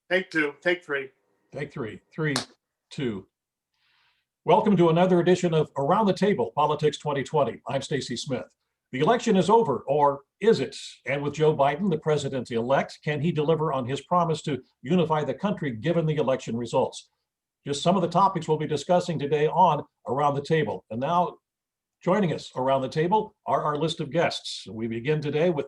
Take two, take three. Take three. 3, 2. Welcome to another edition of Around the Table, Politics 2020. I'm Stacy Smith. The election is over, or is it? And with Joe Biden, the president-elect, can he deliver on his promise to unify the country given the election results? Just some of the topics we'll be discussing today on Around the Table. And now, joining us around the table are our list of guests. We begin today with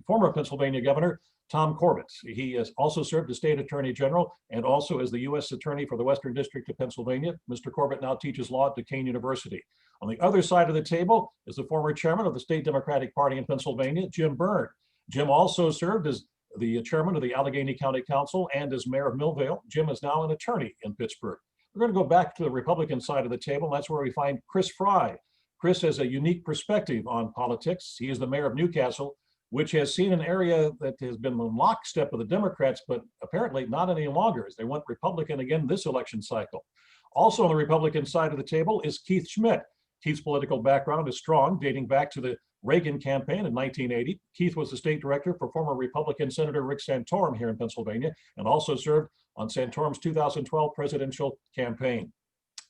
former Pennsylvania Governor Tom Corbett. He has also served as State Attorney General and also as the U.S. Attorney for the Western District of Pennsylvania. Mr. Corbett now teaches law at Duquesne University. On the other side of the table is the former chairman of the State Democratic Party in Pennsylvania, Jim Byrne. Jim also served as the chairman of the Allegheny County Council and as mayor of Millvale. Jim is now an attorney in Pittsburgh. We're going to go back to the Republican side of the table. That's where we find Chris Fry. Chris has a unique perspective on politics. He is the mayor of Newcastle, which has seen an area that has been in lockstep with the Democrats, but apparently not any longer, as they went Republican again this election cycle. Also on the Republican side of the table is Keith Schmidt. Keith's political background is strong, dating back to the Reagan campaign in 1980. Keith was the state director for former Republican Senator Rick Santorum here in Pennsylvania, and also served on Santorum's 2012 presidential campaign.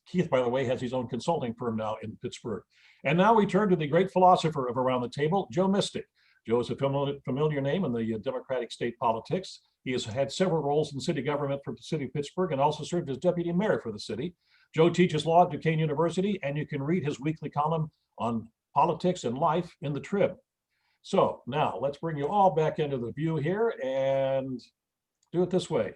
Keith, by the way, has his own consulting firm now in Pittsburgh. And now we turn to the great philosopher of Around the Table, Joe Mystic. Joe is a familiar name in the Democratic state politics. He has had several roles in city government for the city of Pittsburgh and also served as deputy mayor for the city. Joe teaches law at Duquesne University, and you can read his weekly column on politics and life in the Trib. So now let's bring you all back into the view here and do it this way.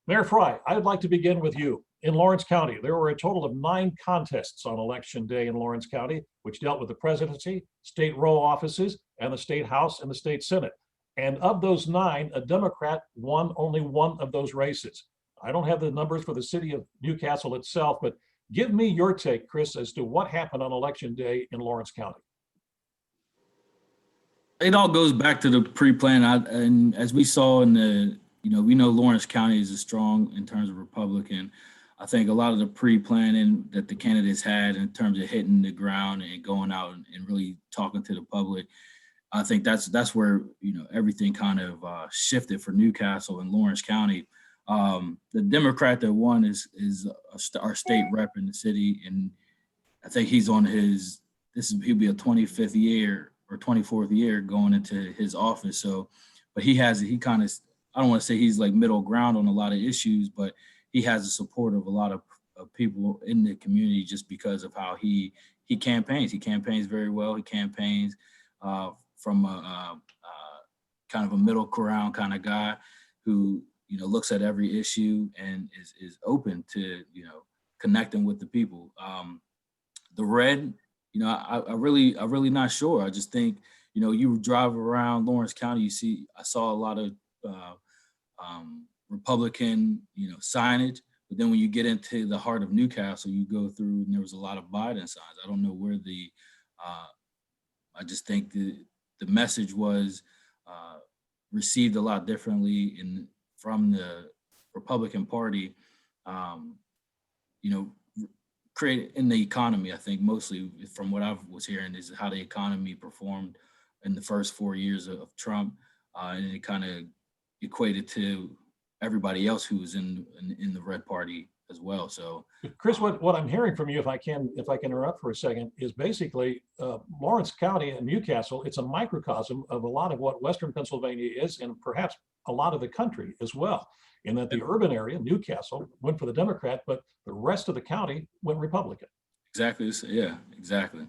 Mayor Fry, I would like to begin with you. In Lawrence County, there were a total of 9 contests on election day in Lawrence County, which dealt with the presidency, state row offices, and the state house and the state senate. And of those 9, a Democrat won only one of those races. I don't have the numbers for the city of Newcastle itself, but give me your take, Chris, as to what happened on election day in Lawrence County. It all goes back to the pre-plan, and as we saw in the, we know Lawrence County is strong in terms of Republican. I think a lot of the pre-planning that the candidates had in terms of hitting the ground and going out and really talking to the public, I think that's where everything kind of shifted for Newcastle and Lawrence County. The Democrat that won is our state rep in the city, and I think he's on he'll be a 25th year or 24th year going into his office. So, but he kind of, I don't want to say he's like middle ground on a lot of issues, but he has the support of a lot of people in the community just because of how he campaigns. He campaigns very well. He campaigns from a kind of a middle ground kind of guy who looks at every issue and is open to connecting with the people. The red, I really not sure. I just think you drive around Lawrence County, I saw a lot of Republican, signage, but then when you get into the heart of Newcastle, you go through and there was a lot of Biden signs. I don't know where I just think the message was received a lot differently from the Republican Party, create in the economy. I think mostly from what I was hearing is how the economy performed in the first 4 years of Trump, and it kind of equated to everybody else who was in the red party as well. So, Chris, what I'm hearing from you, if I can interrupt for a second, is basically Lawrence County and Newcastle. It's a microcosm of a lot of what Western Pennsylvania is, and perhaps a lot of the country as well. In that the urban area, Newcastle, went for the Democrat, but the rest of the county went Republican. Exactly. Yeah. Exactly.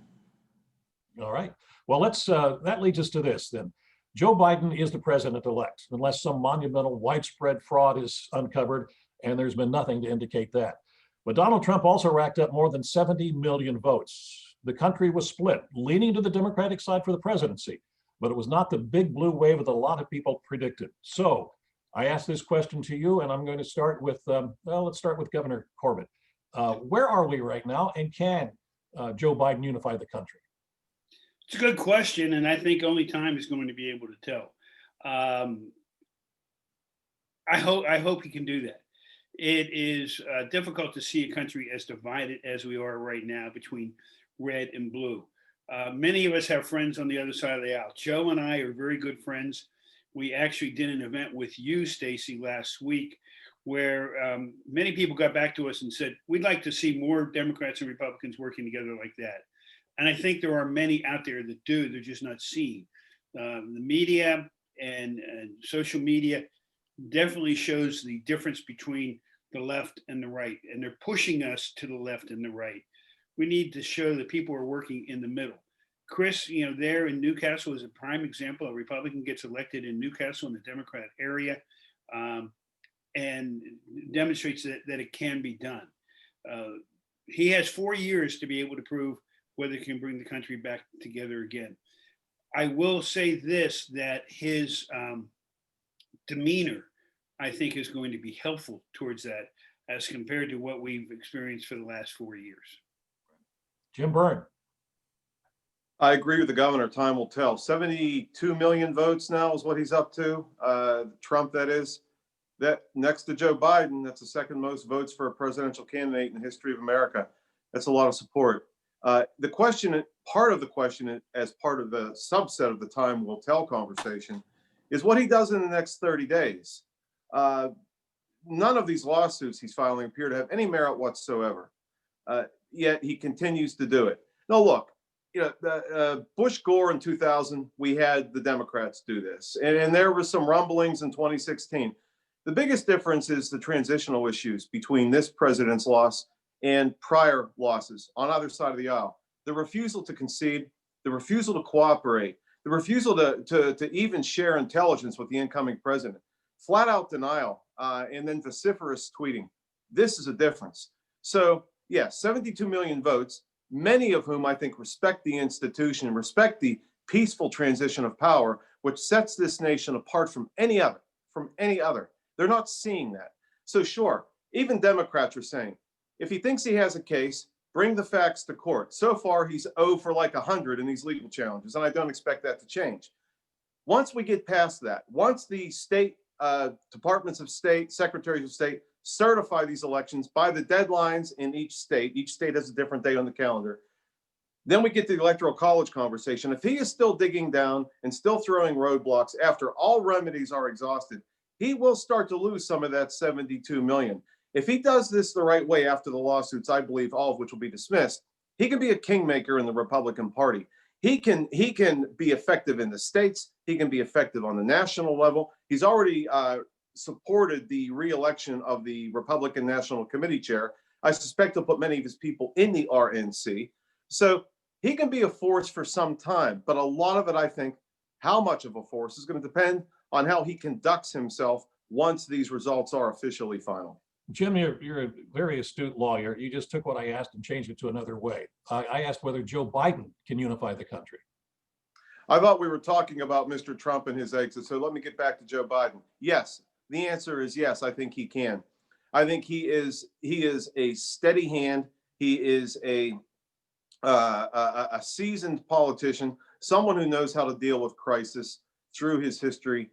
All right. Well, that leads us to this then. Joe Biden is the president-elect, unless some monumental widespread fraud is uncovered, and there's been nothing to indicate that. But Donald Trump also racked up more than 70 million votes. The country was split, leaning to the Democratic side for the presidency, but it was not the big blue wave that a lot of people predicted. So I ask this question to you, and I'm going to start with, let's start with Governor Corbett. Where are we right now, and can Joe Biden unify the country? It's a good question, and I think only time is going to be able to tell. I hope he can do that. It is difficult to see a country as divided as we are right now between red and blue. Many of us have friends on the other side of the aisle. Joe and I are very good friends. We actually did an event with you, Stacy, last week, where many people got back to us and said, we'd like to see more Democrats and Republicans working together like that. And I think there are many out there that do, they're just not seen. The media and social media definitely shows the difference between the left and the right, and they're pushing us to the left and the right. We need to show that people are working in the middle. Chris, there in Newcastle is a prime example. A Republican gets elected in Newcastle in the Democrat area, and demonstrates that it can be done. He has 4 years to be able to prove whether he can bring the country back together again. I will say this, that his demeanor, I think, is going to be helpful towards that as compared to what we've experienced for the last 4 years. Jim Byrne. I agree with the governor. Time will tell. 72 million votes now is what he's up to. Trump, that is. That next to Joe Biden, that's the second most votes for a presidential candidate in the history of America. That's a lot of support. The question, part of the question, as part of the subset of the time will tell conversation, is what he does in the next 30 days. None of these lawsuits he's filing appear to have any merit whatsoever. Yet he continues to do it. No, look, Bush Gore in 2000, we had the Democrats do this, and there was some rumblings in 2016. The biggest difference is the transitional issues between this president's loss and prior losses on either side of the aisle. The refusal to concede, the refusal to cooperate, the refusal to even share intelligence with the incoming president, flat out denial, and then vociferous tweeting. This is a difference. So, yeah, 72 million votes, many of whom I think respect the institution and respect the peaceful transition of power, which sets this nation apart from any other, They're not seeing that. So sure, even Democrats are saying, if he thinks he has a case, bring the facts to court. So far, he's 0 for like 100 in these legal challenges, and I don't expect that to change. Once we get past that, once the state departments of state, secretaries of state certify these elections by the deadlines in each state has a different day on the calendar, then we get to the electoral college conversation. If he is still digging down and still throwing roadblocks after all remedies are exhausted, he will start to lose some of that 72 million. If he does this the right way after the lawsuits, I believe all of which will be dismissed, he can be a kingmaker in the Republican Party. He can be effective in the states. He can be effective on the national level. He's already supported the re-election of the Republican National Committee chair. I suspect he'll put many of his people in the RNC. So he can be a force for some time, but a lot of it, I think, how much of a force is going to depend on how he conducts himself once these results are officially final. Jim, you're a very astute lawyer. You just took what I asked and changed it to another way. I asked whether Joe Biden can unify the country. I thought we were talking about Mr. Trump and his exit, so let me get back to Joe Biden. Yes, the answer is yes, I think he can. I think he is a steady hand. He is a seasoned politician, someone who knows how to deal with crisis through his history.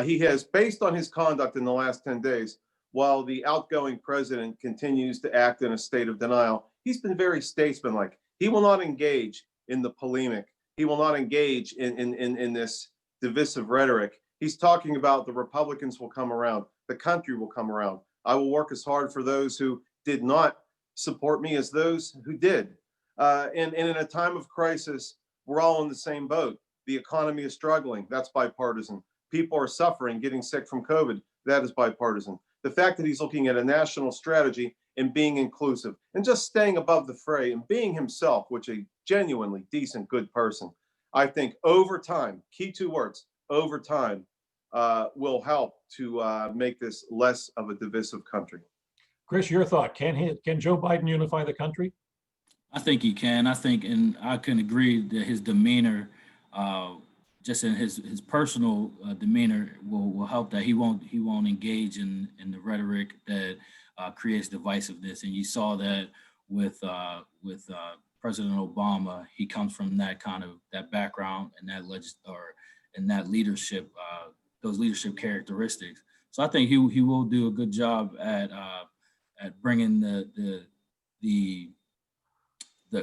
He has, based on his conduct in the last 10 days, while the outgoing president continues to act in a state of denial, he's been very statesmanlike. He will not engage in the polemic. He will not engage in this divisive rhetoric. He's talking about the Republicans will come around. The country will come around. I will work as hard for those who did not support me as those who did. And in a time of crisis, we're all in the same boat. The economy is struggling. That's bipartisan. People are suffering, getting sick from COVID. That is bipartisan. The fact that he's looking at a national strategy and being inclusive and just staying above the fray and being himself, which a genuinely decent, good person, I think over time, key 2 words, over time, will help to make this less of a divisive country. Chris, your thought, can Joe Biden unify the country? I think he can. I think, and I can agree that his demeanor, just in his personal demeanor, will help that he won't engage in the rhetoric that creates divisiveness. And you saw that with President Obama. He comes from that background and that leadership, those leadership characteristics. So I think he will do a good job at bringing the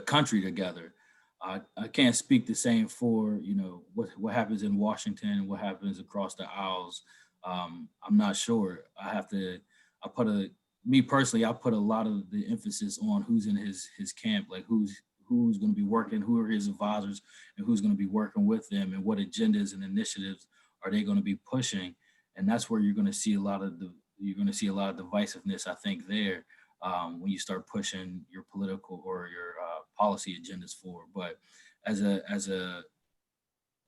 country together. I can't speak the same for, you know, what happens in Washington and what happens across the aisles. I'm not sure. Me personally, I put a lot of the emphasis on who's in his camp, like who's going to be working, who are his advisors, and who's going to be working with them, and what agendas and initiatives are they going to be pushing. And that's where you're going to see a lot of divisiveness, I think, there when you start pushing your political or your policy agendas forward. But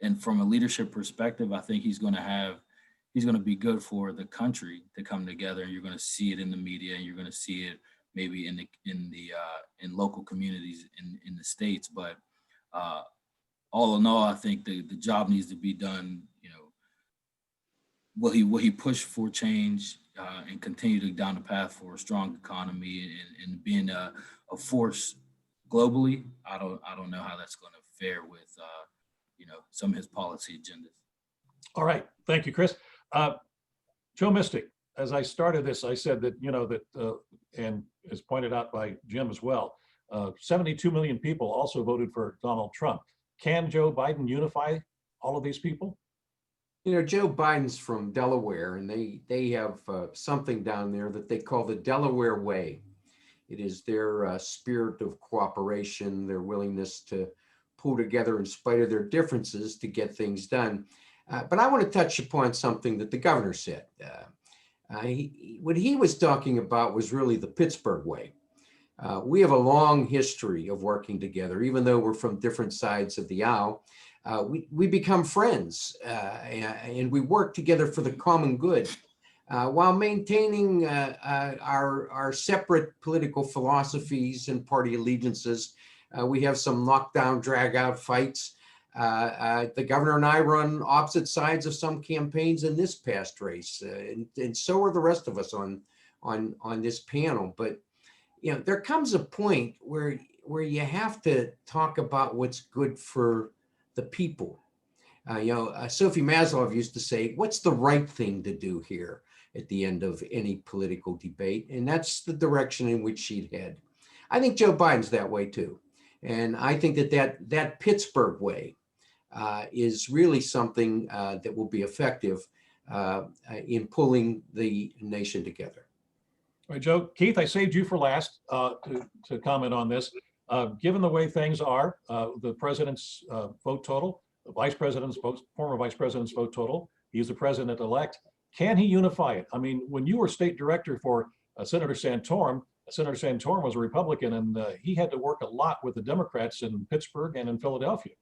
and from a leadership perspective, I think he's going to be good for the country to come together, and you're going to see it in the media, and you're going to see it maybe in local communities in the states. But all in all, I think the job needs to be done. You know, will he push for change and continue to down the path for a strong economy and being a force globally? I don't know how that's going to fare with some of his policy agendas. All right, thank you, Chris. Joe Mystic, as I started this, I said that, and as pointed out by Jim as well, 72 million people also voted for Donald Trump. Can Joe Biden unify all of these people? Joe Biden's from Delaware, and they have something down there that they call the Delaware Way. It is their spirit of cooperation, their willingness to pull together in spite of their differences to get things done. But I want to touch upon something that the governor said. What he was talking about was really the Pittsburgh way. We have a long history of working together, even though we're from different sides of the aisle. We become friends and we work together for the common good while maintaining our separate political philosophies and party allegiances. We have some knockdown, drag out fights. The governor and I run opposite sides of some campaigns in this past race, and so are the rest of us on this panel. But there comes a point where you have to talk about what's good for the people. Sophie Maslow used to say, "What's the right thing to do here?" at the end of any political debate, and that's the direction in which she'd head. I think Joe Biden's that way too, and I think that Pittsburgh way is really something that will be effective in pulling the nation together. All right, Joe. Keith, I saved you for last to comment on this. Given the way things are, the president's vote total, the former vice president's vote total, he's the president-elect. Can he unify it? I mean, when you were state director for Senator Santorum was a Republican, and he had to work a lot with the Democrats in Pittsburgh and in Philadelphia.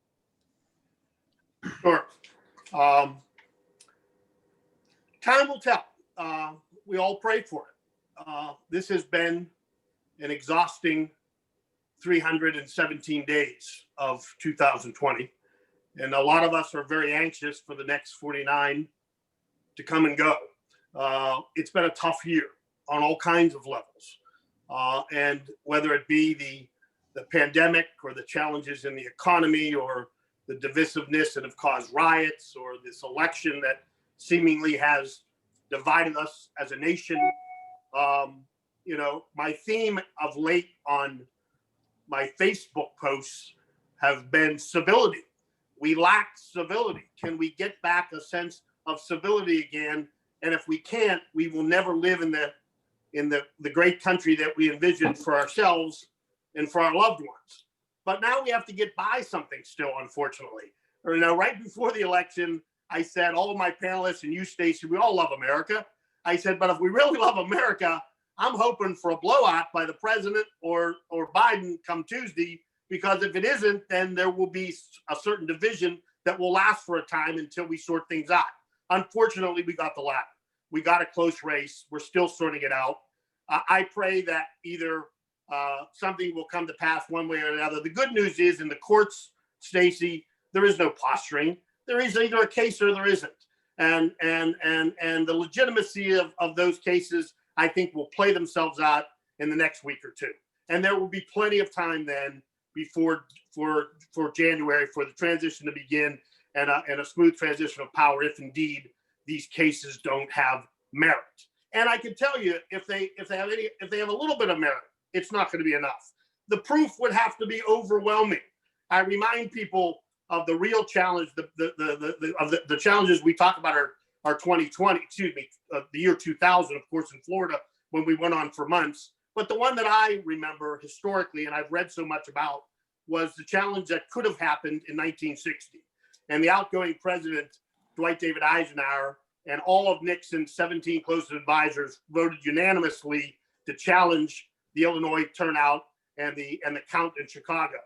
Sure. Time will tell. We all pray for it. This has been an exhausting 317 days of 2020. And a lot of us are very anxious for the next 49 to come and go. It's been a tough year on all kinds of levels. And whether it be the pandemic or the challenges in the economy or the divisiveness that have caused riots or this election that seemingly has divided us as a nation. My theme of late on my Facebook posts have been civility. We lack civility. Can we get back a sense of civility again? And if we can't, we will never live in the great country that we envisioned for ourselves and for our loved ones. But now we have to get by something still, unfortunately. Right before the election, I said, all of my panelists and you, Stacy, we all love America. I said, but if we really love America, I'm hoping for a blowout by the president or Biden come Tuesday, because if it isn't, then there will be a certain division that will last for a time until we sort things out. Unfortunately, we got the latter. We got a close race. We're still sorting it out. I pray that either something will come to pass one way or another. The good news is in the courts, Stacy, there is no posturing. There is either a case or there isn't. And the legitimacy of those cases, I think, will play themselves out in the next week or two. And there will be plenty of time then before for January for the transition to begin and a smooth transition of power if indeed these cases don't have merit. And I can tell you, if they have a little bit of merit, it's not going to be enough. The proof would have to be overwhelming. I remind people of the real challenge, the challenges we talk about are 2020, excuse me, the year 2000, of course, in Florida, when we went on for months. But the one that I remember historically, and I've read so much about, was the challenge that could have happened in 1960. And the outgoing president, Dwight David Eisenhower, and all of Nixon's 17 closest advisors voted unanimously to challenge the Illinois turnout and the count in Chicago.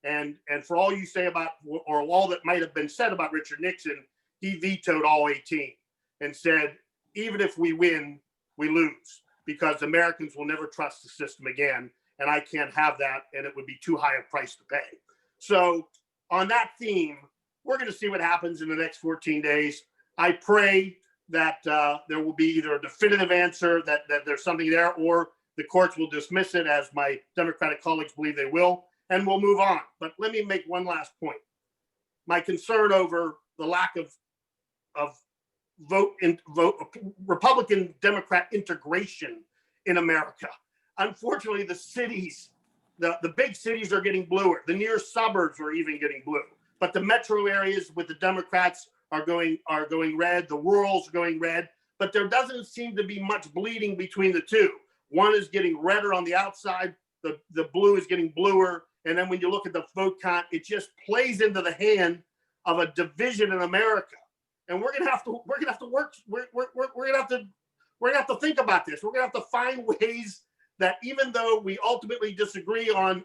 And for all you say about, or all that might have been said about Richard Nixon, he vetoed all 18 and said, even if we win, we lose, because Americans will never trust the system again. And I can't have that. And it would be too high a price to pay. So on that theme, we're going to see what happens in the next 14 days. I pray that there will be either a definitive answer that there's something there, or the courts will dismiss it, as my Democratic colleagues believe they will, and we'll move on. But let me make one last point. My concern over the lack of Republican Democrat integration in America. Unfortunately, the cities, the big cities are getting bluer. The near suburbs are even getting blue. But the metro areas with the Democrats are going red. The rurals are going red. But there doesn't seem to be much bleeding between the two. One is getting redder on the outside. The blue is getting bluer. And then when you look at the vote count, it just plays into the hand of a division in America. And we're gonna have to work. We're gonna have to think about this. We're gonna have to find ways that, even though we ultimately disagree on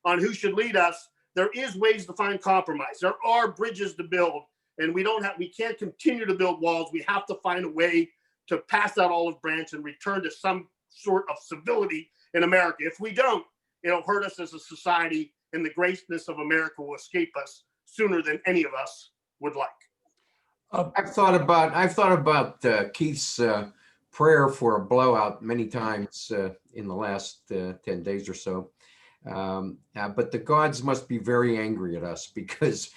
who should lead us, there is ways to find compromise. There are bridges to build, and we can't continue to build walls. We have to find a way to pass that olive branch and return to some sort of civility in America. If we don't, it'll hurt us as a society, and the greatness of America will escape us sooner than any of us would like. I've thought about Keith's prayer for a blowout many times in the last 10 days or so. But the gods must be very angry at us, because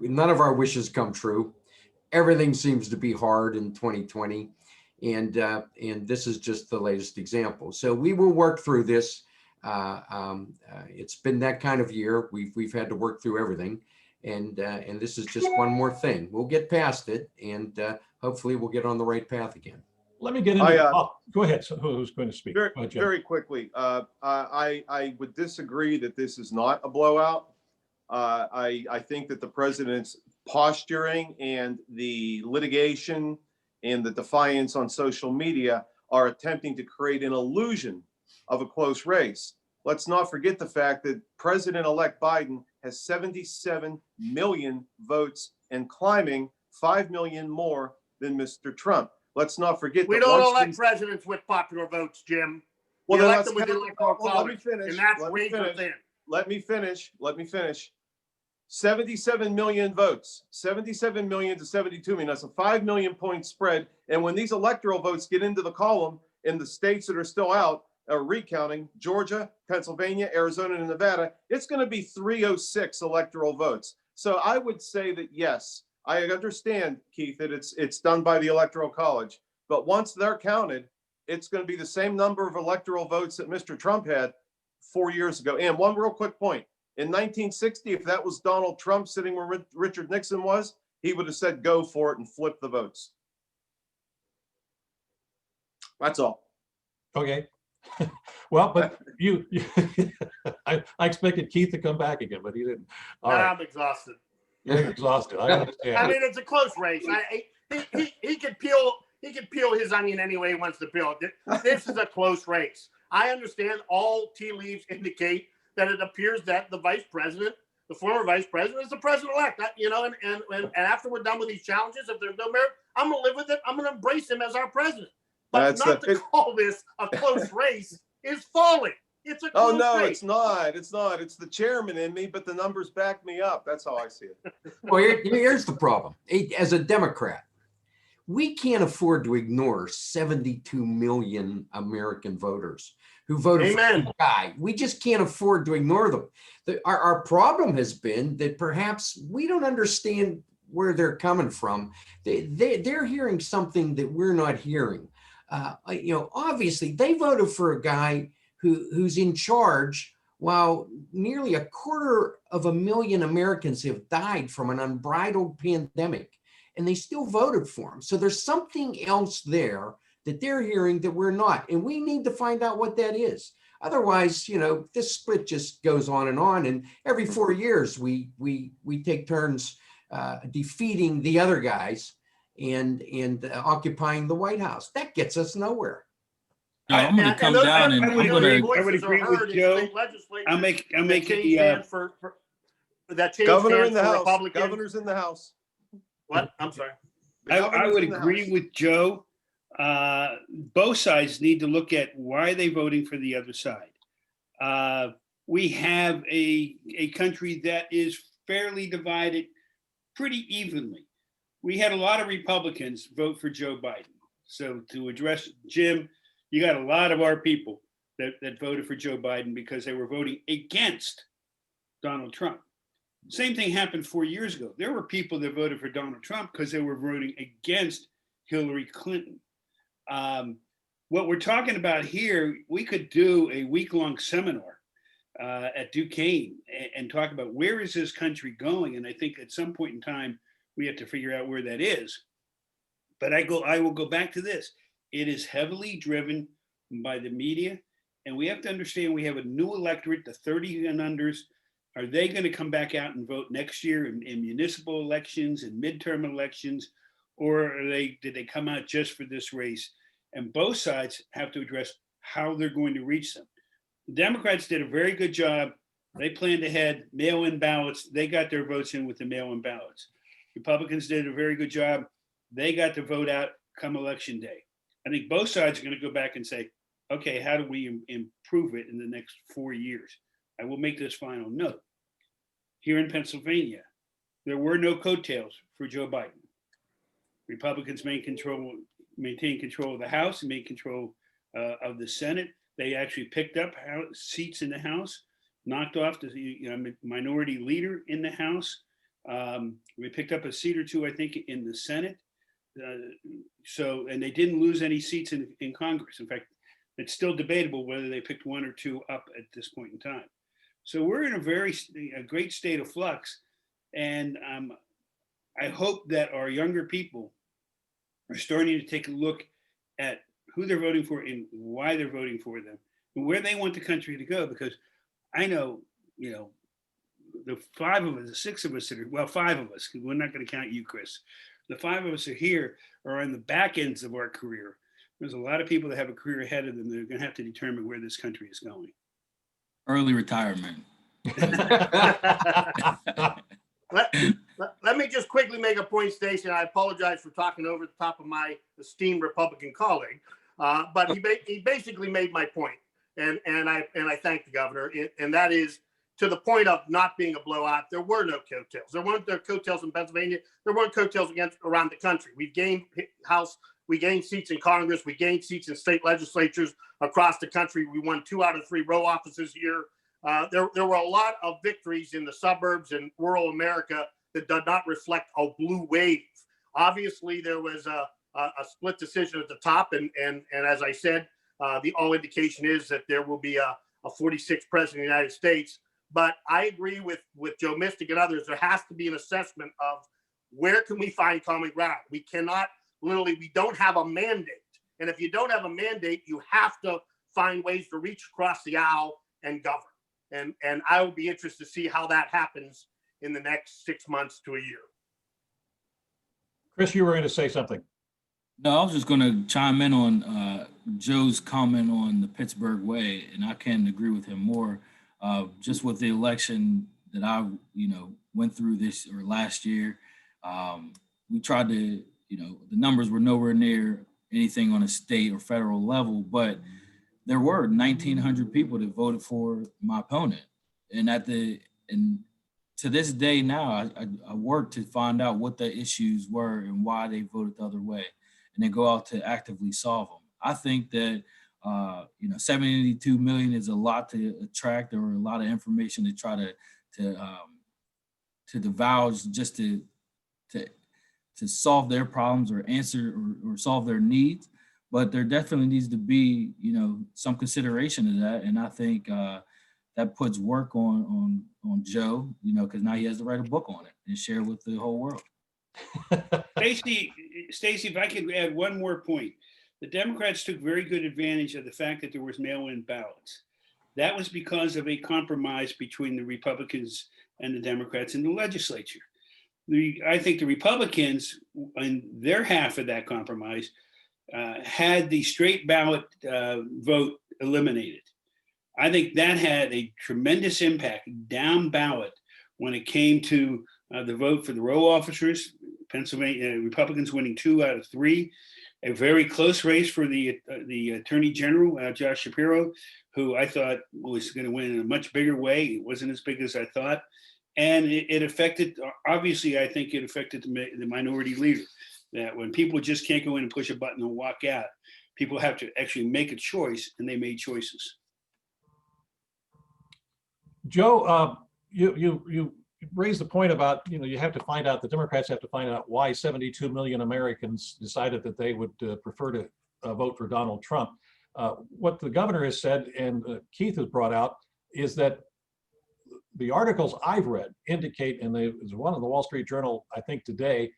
none of our wishes come true. Everything seems to be hard in 2020. And this is just the latest example. So we will work through this. It's been that kind of year. We've had to work through everything. And this is just one more thing. We'll get past it, and hopefully we'll get on the right path again. Let me get into go ahead. So who's going to speak? Very quickly. I would disagree that this is not a blowout. I think that the president's posturing and the litigation and the defiance on social media are attempting to create an illusion of a close race. Let's not forget the fact that President-elect Biden has 77 million votes and climbing, 5 million more than Mr. Trump. Let's not forget we don't elect presidents with popular votes, Jim. Well, we elect them with the electoral college, and that's razor thin. Let me finish. 77 million votes, 77 million to 72 million. That's a 5 million point spread. And when these electoral votes get into the column in the states that are still out, recounting, Georgia, Pennsylvania, Arizona, and Nevada, it's going to be 306 electoral votes. So I would say that, yes, I understand, Keith, that it's done by the Electoral College. But once they're counted, it's going to be the same number of electoral votes that Mr. Trump had 4 years ago. And one real quick point. In 1960, if that was Donald Trump sitting where Richard Nixon was, he would have said, go for it and flip the votes. That's all. Okay. Well, but I expected Keith to come back again, but he didn't. All right. I'm exhausted. You're exhausted. I understand. I mean, it's a close race. He could peel his onion any way he wants to peel it. This is a close race. I understand all tea leaves indicate that it appears that the vice president, the former vice president, is the president-elect. And after we're done with these challenges, if there's no merit, I'm going to live with it. I'm going to embrace him as our president. But to call this a close race is folly. It's a close race. It's not. It's the chairman in me, but the numbers back me up. That's how I see it. Well, here's the problem. As a Democrat, we can't afford to ignore 72 million American voters who voted for the guy. We just can't afford to ignore them. Our problem has been that perhaps we don't understand where they're coming from. They're hearing something that we're not hearing. Obviously, they voted for a guy who's in charge while nearly 250,000 Americans have died from an unbridled pandemic, and they still voted for him. So there's something else there that they're hearing that we're not, and we need to find out what that is. Otherwise, you know, this split just goes on, and every 4 years we take turns defeating the other guys and occupying the White House. That gets us nowhere. No, I'm going to come down and I would I'm going agree. to. I would agree with Joe. I'll make it. That changed Governor hands in the for House. Republicans. Governor's in the House. What? I'm sorry. The I governor's would in the agree House. with Joe. Both sides need to look at why are they voting for the other side. We have a country that is fairly divided pretty evenly. We had a lot of Republicans vote for Joe Biden. So to address Jim, you got a lot of our people that voted for Joe Biden because they were voting against Donald Trump. Same thing happened 4 years ago. There were people that voted for Donald Trump because they were voting against Hillary Clinton. What we're talking about here, we could do a week-long seminar at Duquesne and talk about where is this country going. And I think at some point in time, we have to figure out where that is. But I will go back to this. It is heavily driven by the media. And we have to understand we have a new electorate, the 30 and unders. Are they going to come back out and vote next year in municipal elections and midterm elections? Or did they come out just for this race? And both sides have to address how they're going to reach them. The Democrats did a very good job. They planned ahead, mail-in ballots. They got their votes in with the mail-in ballots. Republicans did a very good job. They got the vote out come election day. I think both sides are going to go back and say, okay, how do we improve it in the next 4 years? I will make this final note. Here in Pennsylvania, there were no coattails for Joe Biden. Republicans maintained control of the House and made control of the Senate. They actually picked up seats in the House, knocked off the minority leader in the House. We picked up a seat or two, I think, in the Senate. And they didn't lose any seats in Congress. In fact, it's still debatable whether they picked one or two up at this point in time. So we're in a great state of flux. And I hope that our younger people are starting to take a look at who they're voting for and why they're voting for them and where they want the country to go. Because I know, the five of us, the six of us five of us, because we're not going to count you, Chris. The five of us are here are on the back ends of our career. There's a lot of people that have a career ahead of them. They're going to have to determine where this country is going. Early retirement. Let me just quickly make a point, Stacy. I apologize for talking over the top of my esteemed Republican colleague, but he basically made my point, and I thank the governor. And that is to the point of not being a blowout. There were no coattails. There weren't coattails in Pennsylvania. There weren't coattails around the country. We gained we gained seats in Congress. We gained seats in state legislatures across the country. We won 2 out of 3 row offices here. There were a lot of victories in the suburbs and rural America that did not reflect a blue wave. Obviously, there was a split decision at the top, and as I said, the all indication is that there will be a 46th president of the United States. But I agree with Joe Mystic and others. There has to be an assessment of where can we find common ground. We cannot we don't have a mandate, and if you don't have a mandate, you have to find ways to reach across the aisle and govern. And I would be interested to see how that happens in the next 6 months to a year. Chris, you were going to say something. No, I was just going to chime in on Joe's comment on the Pittsburgh way, and I can't agree with him more. Just with the election that I, went through this or last year, we tried to, the numbers were nowhere near anything on a state or federal level, but there were 1,900 people that voted for my opponent, and to this day now, I work to find out what the issues were and why they voted the other way, and then go out to actively solve them. I think that 72 million is a lot to attract, or a lot of information to try to divulge just to solve their problems or answer or solve their needs. But there definitely needs to be, some consideration of that. And I think that puts work on Joe, you know, because now he has to write a book on it and share with the whole world. Stacy, if I could add one more point. The Democrats took very good advantage of the fact that there was mail-in ballots. That was because of a compromise between the Republicans and the Democrats in the legislature. I think the Republicans, in their half of that compromise, had the straight ballot vote eliminated. I think that had a tremendous impact down ballot when it came to the vote for the row officers. Pennsylvania Republicans winning 2 out of 3. A very close race for the Attorney General, Josh Shapiro, who I thought was going to win in a much bigger way. It wasn't as big as I thought. And it affected, obviously, I think it affected the minority leader, that when people just can't go in and push a button and walk out, people have to actually make a choice, and they made choices. Joe, you raised the point about, you know, you have to find out, the Democrats have to find out why 72 million Americans decided that they would prefer to vote for Donald Trump. What the governor has said, and Keith has brought out, is that the articles I've read indicate, and there's one in the Wall Street Journal, I think today,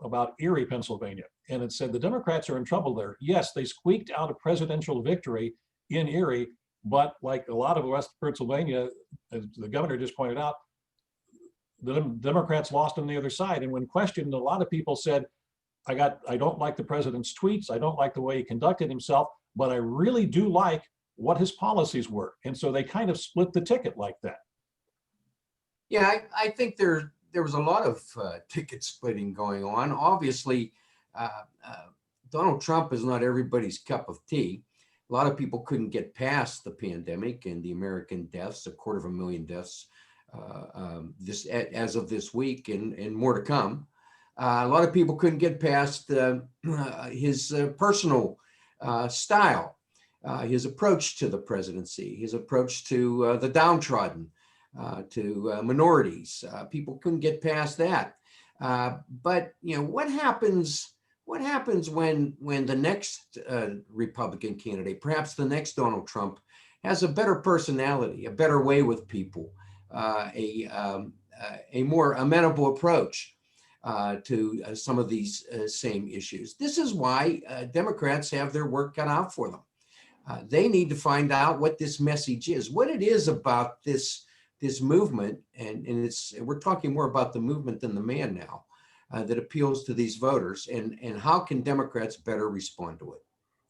about Erie, Pennsylvania, and it said the Democrats are in trouble there. Yes, they squeaked out a presidential victory in Erie, but like a lot of West Pennsylvania, as the governor just pointed out, the Democrats lost on the other side. And when questioned, a lot of people said, I don't like the president's tweets, I don't like the way he conducted himself, but I really do like what his policies were. And so they kind of split the ticket like that. Yeah, I think there was a lot of ticket splitting going on. Obviously, Donald Trump is not everybody's cup of tea. A lot of people couldn't get past the pandemic and the American deaths, 250,000 deaths as of this week, and more to come. A lot of people couldn't get past his personal style, his approach to the presidency, his approach to the downtrodden, to minorities. People couldn't get past that. But you know, what happens when the next Republican candidate, perhaps the next Donald Trump, has a better personality, a better way with people, a more amenable approach to some of these same issues? This is why Democrats have their work cut out for them. They need to find out what this message is, what it is about this movement, and we're talking more about the movement than the man now, that appeals to these voters, and how can Democrats better respond to it?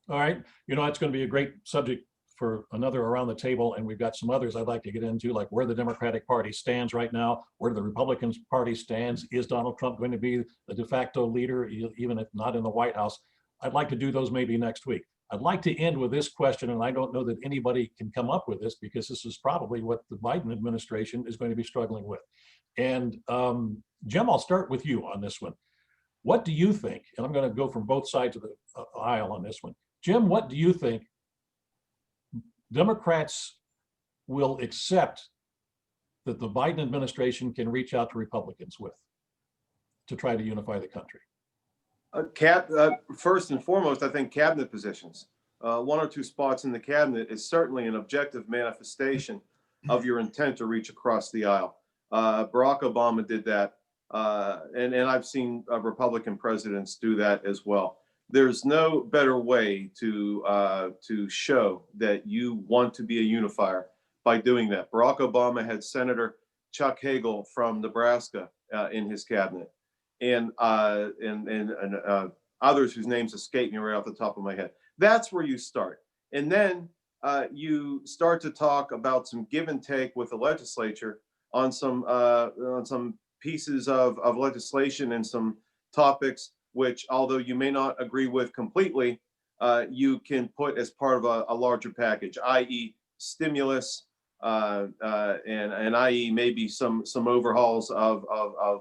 All right, you know, it's going to be a great subject for another Around the Table, and we've got some others I'd like to get into, like where the Democratic Party stands right now, where the Republican Party stands. Is Donald Trump going to be the de facto leader, even if not in the White House? I'd like to do those maybe next week. I'd like to end with this question, and I don't know that anybody can come up with this, because this is probably what the Biden administration is going to be struggling with. And Jim, I'll start with you on this one. What do you think? And I'm going to go from both sides of the aisle on this one. Jim, what do you think Democrats will accept that the Biden administration can reach out to Republicans with to try to unify the country? First and foremost, I think cabinet positions. 1 or 2 spots in the cabinet is certainly an objective manifestation of your intent to reach across the aisle. Barack Obama did that, and I've seen Republican presidents do that as well. There's no better way to show that you want to be a unifier by doing that. Barack Obama had Senator Chuck Hagel from Nebraska in his cabinet, and others whose names escape me right off the top of my head. That's where you start, and then you start to talk about some give and take with the legislature on some pieces of legislation and some topics which, although you may not agree with completely, you can put as part of a larger package, i.e. stimulus, and i.e. maybe some overhauls of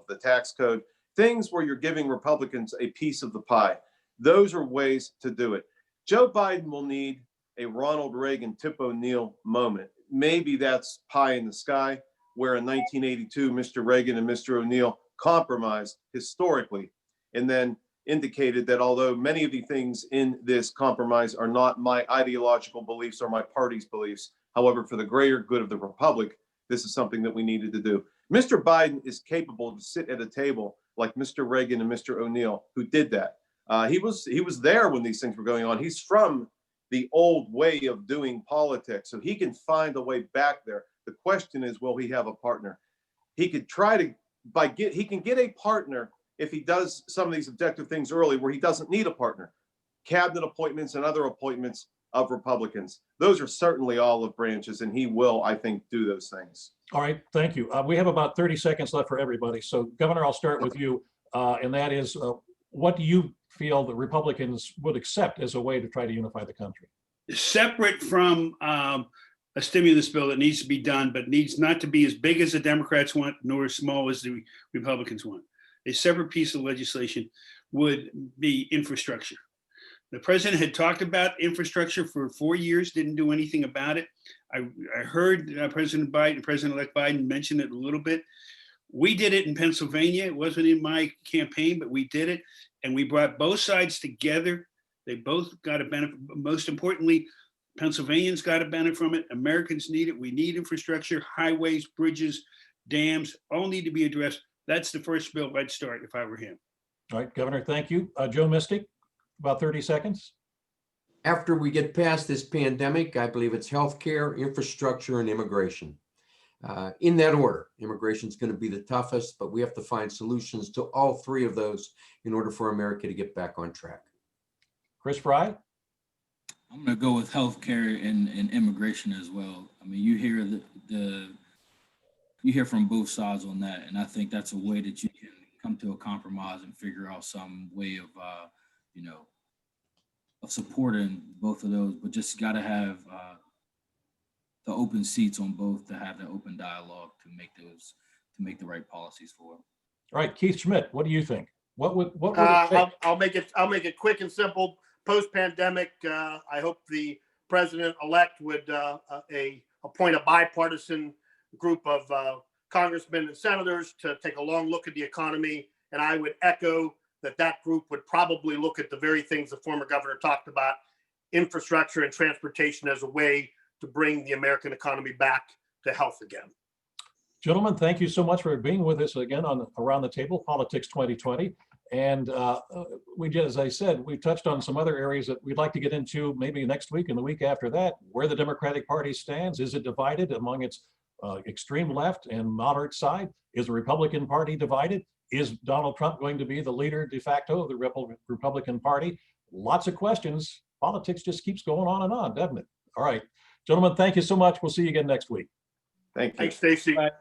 the tax code, things where you're giving Republicans a piece of the pie. Those are ways to do it. Joe Biden will need a Ronald Reagan, Tip O'Neill moment. Maybe that's pie in the sky, where in 1982, Mr. Reagan and Mr. O'Neill compromised historically. And then indicated that although many of the things in this compromise are not my ideological beliefs or my party's beliefs, however, for the greater good of the republic, this is something that we needed to do. Mr. Biden is capable to sit at a table like Mr. Reagan and Mr. O'Neill, who did that. He was there when these things were going on. He's from the old way of doing politics, so he can find a way back there. The question is, will he have a partner? He could try to he can get a partner if he does some of these objective things early where he doesn't need a partner. Cabinet appointments and other appointments of Republicans. Those are certainly olive branches, and he will, I think, do those things. All right, thank you. We have about 30 seconds left for everybody. So Governor, I'll start with you. And that is, what do you feel the Republicans would accept as a way to try to unify the country? Separate from a stimulus bill that needs to be done, but needs not to be as big as the Democrats want, nor as small as the Republicans want. A separate piece of legislation would be infrastructure. The president had talked about infrastructure for 4 years, didn't do anything about it. I heard President-elect Biden mention it a little bit. We did it in Pennsylvania. It wasn't in my campaign, but we did it. And we brought both sides together. They both got a benefit. Most importantly, Pennsylvanians got a benefit from it. Americans need it. We need infrastructure, highways, bridges, dams, all need to be addressed. That's the first bill I'd start if I were him. All right, Governor, thank you. Joe Mystic, about 30 seconds. After we get past this pandemic, I believe it's healthcare, infrastructure, and immigration. In that order, immigration is going to be the toughest, but we have to find solutions to all three of those in order for America to get back on track. Chris Fry? I'm going to go with healthcare and immigration as well. I mean, you hear you hear from both sides on that, and I think that's a way that you can come to a compromise and figure out some way of, of supporting both of those. But just got to have the open seats on both to have the open dialogue to make the right policies for them. All right, Keith Schmidt, what do you think? What would it take? I'll make it quick and simple. Post-pandemic, I hope the president-elect would appoint a bipartisan group of congressmen and senators to take a long look at the economy. And I would echo that group would probably look at the very things the former governor talked about, infrastructure and transportation, as a way to bring the American economy back to health again. Gentlemen, thank you so much for being with us again on Around the Table, Politics 2020. And as I said, we touched on some other areas that we'd like to get into maybe next week and the week after that, where the Democratic Party stands. Is it divided among its extreme left and moderate side? Is the Republican Party divided? Is Donald Trump going to be the leader de facto of the Republican Party? Lots of questions. Politics just keeps going on, doesn't it? All right, gentlemen, thank you so much. We'll see you again next week. Thank you. Thanks, Stacy. Bye.